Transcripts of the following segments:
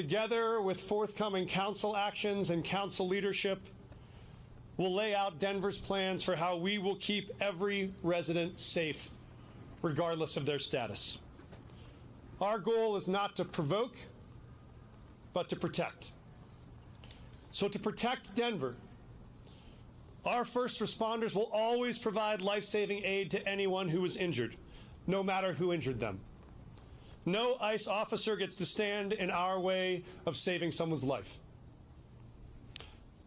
Together with forthcoming council actions and council leadership, we'll lay out Denver's plans for how we will keep every resident safe, regardless of their status. Our goal is not to provoke, but to protect. So to protect Denver, our first responders will always provide life-saving aid to anyone who is injured, no matter who injured them. No ICE officer gets to stand in our way of saving someone's life.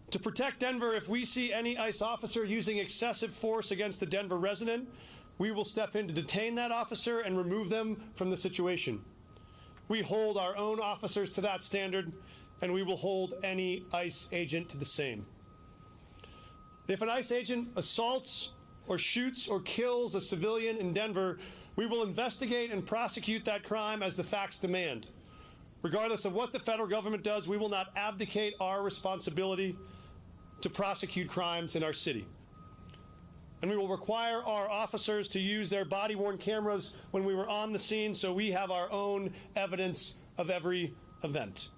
To protect Denver, if we see any ICE officer using excessive force against the Denver resident, we will step in to detain that officer and remove them from the situation. We hold our own officers to that standard, and we will hold any ICE agent to the same. If an ICE agent assaults or shoots or kills a civilian in Denver, we will investigate and prosecute that crime as the facts demand. Regardless of what the federal government does, we will not abdicate our responsibility to prosecute crimes in our city. And we will require our officers to use their body-worn cameras when we were on the scene, so we have our own evidence of every event.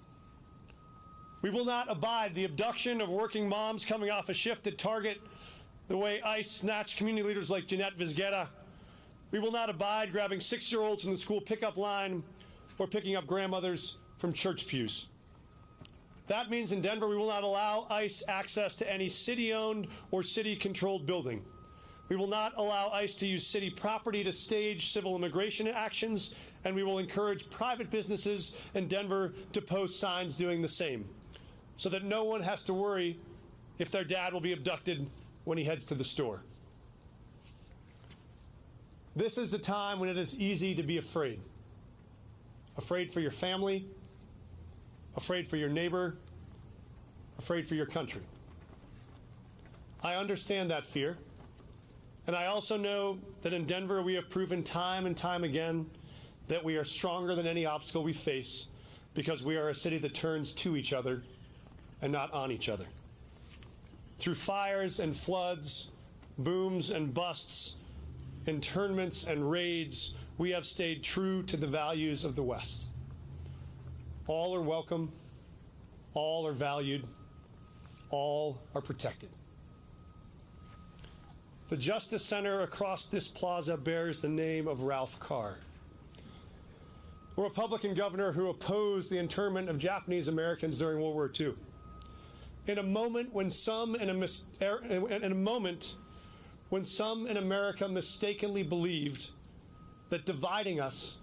We will not abide the abduction of working moms coming off a shift at Target the way ICE snatched community leaders like Jeanette Vizqueta. We will not abide grabbing 6-year-olds from the school pickup line or picking up grandmothers from church pews. That means in Denver, we will not allow ICE access to any city-owned or city-controlled building. We will not allow ICE to use city property to stage civil immigration actions, and we will encourage private businesses in Denver to post signs doing the same, so that no one has to worry if their dad will be abducted when he heads to the store. This is the time when it is easy to be afraid. Afraid for your family, afraid for your neighbor, afraid for your country. I understand that fear, and I also know that in Denver we have proven time and time again that we are stronger than any obstacle we face because we are a city that turns to each other and not on each other. Through fires and floods, booms and busts, internments and raids, we have stayed true to the values of the West. All are welcome, all are valued, all are protected. The Justice Center across this plaza bears the name of Ralph Carr, a Republican governor who opposed the internment of Japanese Americans during World War II. In a moment when some in America mistakenly believed that dividing us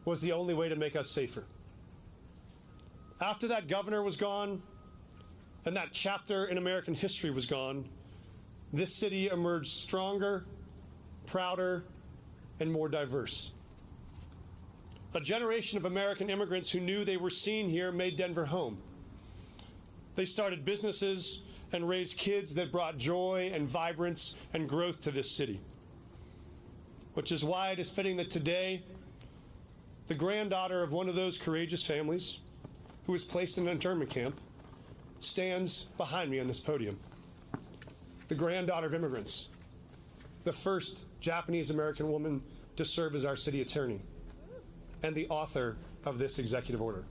was the only way to make us safer. After that governor was gone and that chapter in American history was gone, this city emerged stronger, prouder, and more diverse. A generation of American immigrants who knew they were seen here made Denver home. They started businesses and raised kids that brought joy and vibrance and growth to this city. Which is why it is fitting that today, the granddaughter of one of those courageous families who was placed in an internment camp stands behind me on this podium. The granddaughter of immigrants, the first Japanese American woman to serve as our city attorney, and the author of this executive order.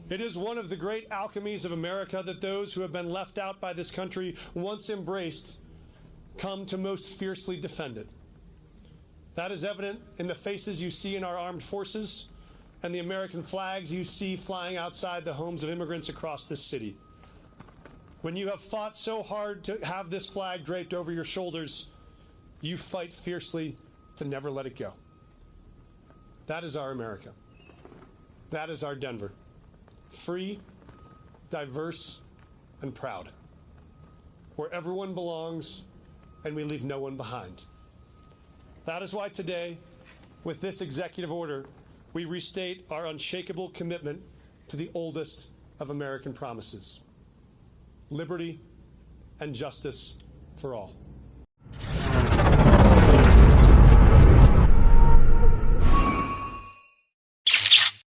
It is one of the great alchemies of America that those who have been left out by this country, once embraced, come to most fiercely defend it. That is evident in the faces you see in our armed forces and the American flags you see flying outside the homes of immigrants across this city. When you have fought so hard to have this flag draped over your shoulders, you fight fiercely to never let it go. That is our America. That is our Denver. Free, diverse, and proud. Where everyone belongs and we leave no one behind. That is why today, with this executive order, we restate our unshakable commitment to the oldest of American promises: liberty and justice for all.